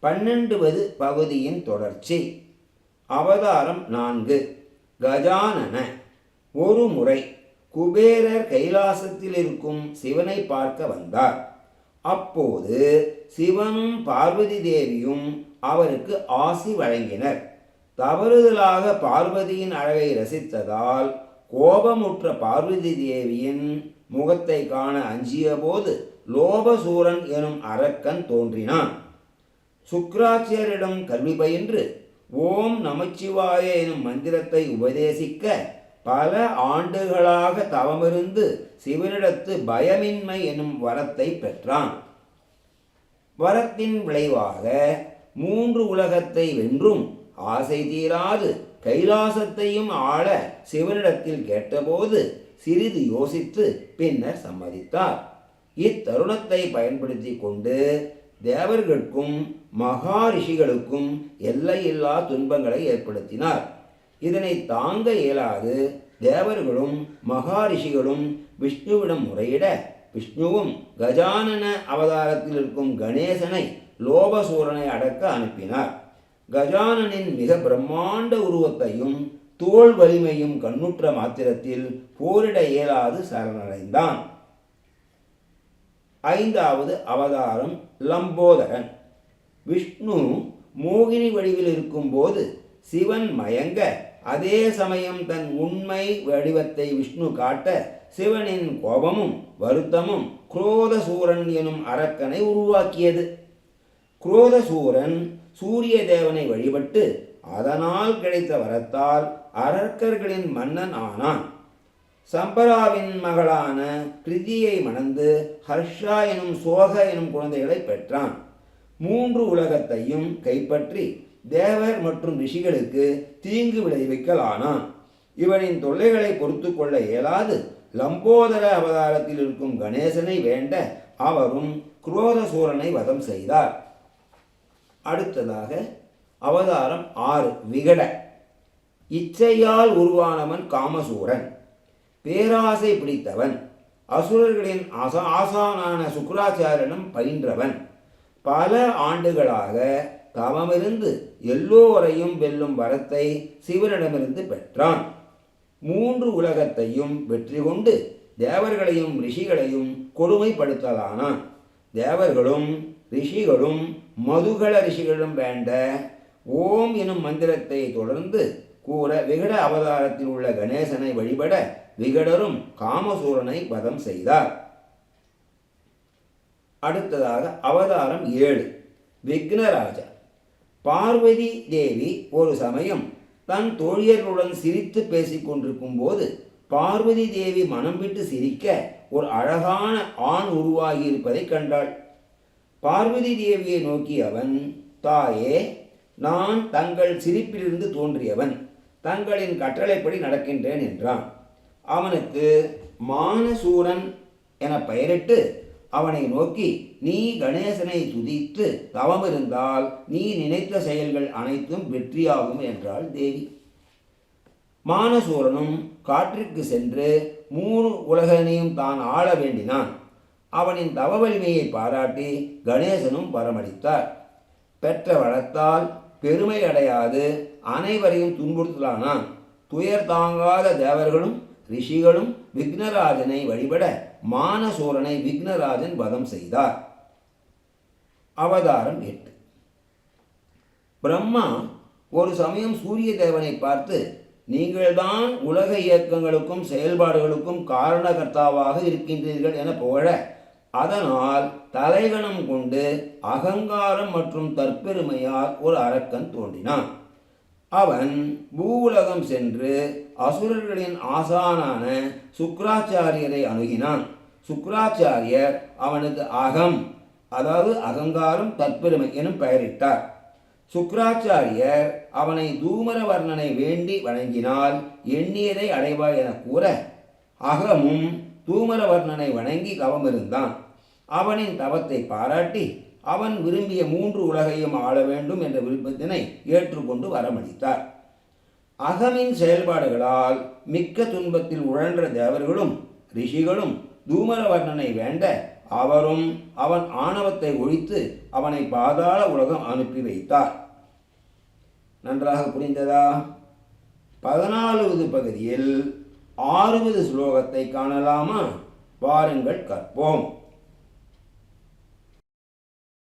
12வது பகுதியின் தொடர்ச்சி. அவதாரம் 4. கஜானன. ஒரு முறை குபேரர் கைலாசத்தில் இருக்கும் சிவனை பார்க்க வந்தார். அப்போது சிவனும் பார்வதி தேவியும் அவருக்கு ஆசி வழங்கினர். தவறுதலாக பார்வதியின் அழகை ரசித்ததால் கோபமுற்ற பார்வதி தேவியின் முகத்தை காண அஞ்சிய போது லோபசூரன் எனும் அரக்கன் தோன்றினான். சுக்ராச்சாரியரிடம் கல்வி பயின்று ஓம் நமச்சிவாய எனும் மந்திரத்தை உபதேசிக்க பல ஆண்டுகளாக தவமிருந்து சிவனிடத்து பயமின்மை எனும் வரத்தை பெற்றான். வரத்தின் விளைவாக 3 உலகத்தை வென்றும் ஆசை தீராது கைலாசத்தையும் ஆள சிவனிடத்தில் கேட்டபோது சிறிது யோசித்து பின்னர் சம்மதித்தார். இத்தருணத்தை பயன்படுத்தி கொண்டு தேவர்களுக்கும் மகாரிஷிகளுக்கும் எல்லையில்லா துன்பங்களை ஏற்படுத்தினார். இதனை தாங்க இயலாது தேவர்களும் மகாரிஷிகளும் விஷ்ணுவிடம் முறையிட விஷ்ணுவும் கஜானன அவதாரத்தில் இருக்கும் கணேசனை லோபசூரனை அடக்க அனுப்பினார். கஜானனின் மிக பிரம்மாண்ட உருவத்தையும் தோல் வலிமையும் கண்ணுற்ற மாத்திரத்தில் போரிட இயலாது சரணடைந்தான். 5வது அவதாரம் லம்போதரன். விஷ்ணு மோகினி வடிவில் இருக்கும்போது சிவன் மயங்க அதே சமயம் தன் உண்மை வடிவத்தை விஷ்ணு காட்ட சிவனின் கோபமும் வருத்தமும் குரோதசூரன் எனும் அரக்கனை உருவாக்கியது. குரோதசூரன் சூரிய தேவனை வழிபட்டு அதனால் கிடைத்த வரத்தால் அரக்கர்களின் மன்னன் ஆனான். சம்பராவின் மகளான கிருதியை மணந்து ஹர்ஷா எனும் சோக எனும் குழந்தைகளை பெற்றான். 3 உலகத்தையும் கைப்பற்றி தேவர் மற்றும் ரிஷிகளுக்கு தீங்கு விளைவிக்கலானான். இவனின் தொல்லைகளை பொறுத்து கொள்ள இயலாது லம்போதர அவதாரத்தில் இருக்கும் கணேசனை வேண்ட அவரும் குரோதசூரனை வதம் செய்தார். அடுத்ததாக அவதாரம் 6. விகட. இச்சையால் உருவானவன் காமசூரன். பேராசை பிடித்தவன். அசுரர்களின் ஆசானான சுக்ராச்சாரியனும் பயின்றவன். பல ஆண்டுகளாக தவமிருந்து எல்லோரையும் வெல்லும் வரத்தை சிவனிடமிருந்து பெற்றான். 3 உலகத்தையும் வெற்றி கொண்டு தேவர்களையும் ரிஷிகளையும் கொடுமைப்படுத்தலானான். தேவர்களும் ரிஷிகளும் மதுகள ரிஷிகளும் வேண்ட ஓம் எனும் மந்திரத்தை தொடர்ந்து கூற விகட அவதாரத்தில் உள்ள கணேசனை வழிபட விகடரும் காமசூரனை வதம் செய்தார். அடுத்ததாக அவதாரம் 7. விக்னராஜா. பார்வதி தேவி ஒரு சமயம் தன் தோழியர்களுடன் சிரித்து பேசிக் கொண்டிருக்கும் போது பார்வதி தேவி மனம் விட்டு சிரிக்க ஒரு அழகான ஆண் உருவாகி இருப்பதை கண்டாள். பார்வதி தேவியை நோக்கி அவன், தாயே, நான் தங்கள் சிரிப்பிலிருந்து தோன்றியவன், தங்களின் கட்டளைப்படி நடக்கின்றேன் என்றான். அவனுக்கு மானசூரன் என பெயரிட்டு அவனை நோக்கி, நீ கணேசனை துதித்து தவமிருந்தால் நீ நினைத்த செயல்கள் அனைத்தும் வெற்றியாகும் என்றாள் தேவி. மானசூரனும் காற்றிற்கு சென்று 3 உலகனையும் தான் ஆள வேண்டினான். அவனின் தவ வலிமையை பாராட்டி கணேசனும் வரமளித்தார். பெற்ற வளத்தால் பெருமை அடையாது அனைவரையும் துன்புறுத்தலானான். துயர் தாங்காத தேவர்களும் ரிஷிகளும் விக்னராஜனை வழிபட மானசூரனை விக்னராஜன் வதம் செய்தார். அவதாரம் 8. பிரம்மா ஒரு சமயம் சூரிய தேவனை பார்த்து, நீங்கள்தான் உலக இயக்கங்களுக்கும் செயல்பாடுகளுக்கும் காரணகர்த்தாவாக இருக்கின்றீர்கள் என புகழ, அதனால் தலைகணம் கொண்டு அகங்காரம் மற்றும் தற்பெருமையால் ஒரு அரக்கன் தோன்றினான். அவன் பூவுலகம் சென்று அசுரர்களின் ஆசானான சுக்ராச்சாரியரை அணுகினான். சுக்ராச்சாரியர் அவனுக்கு அகம், அதாவது அகங்காரம் தற்பெருமை எனும் பெயரிட்டார். சுக்ராச்சாரியர் அவனை தூமரவர்ணனை வேண்டி வணங்கினால் எண்ணியதை அடைவாய் என கூற அகமும் தூமரவர்ணனை வணங்கி தவமிருந்தான். அவனின் தவத்தை பாராட்டி அவன் விரும்பிய 3 உலகையும் ஆள வேண்டும் என்ற விருப்பத்தினை ஏற்றுக்கொண்டு வரமளித்தார். அகமின் செயல்பாடுகளால் மிக்க துன்பத்தில் உழன்ற தேவர்களும் ரிஷிகளும் தூமரவர்ணனை வேண்ட அவரும் அவன் ஆணவத்தை ஒழித்து அவனை பாதாள உலகம் அனுப்பி வைத்தார். நன்றாக புரிந்ததா? 14வது பகுதியில் 6வது ஸ்லோகத்தை காணலாமா? வாருங்கள் கற்போம்.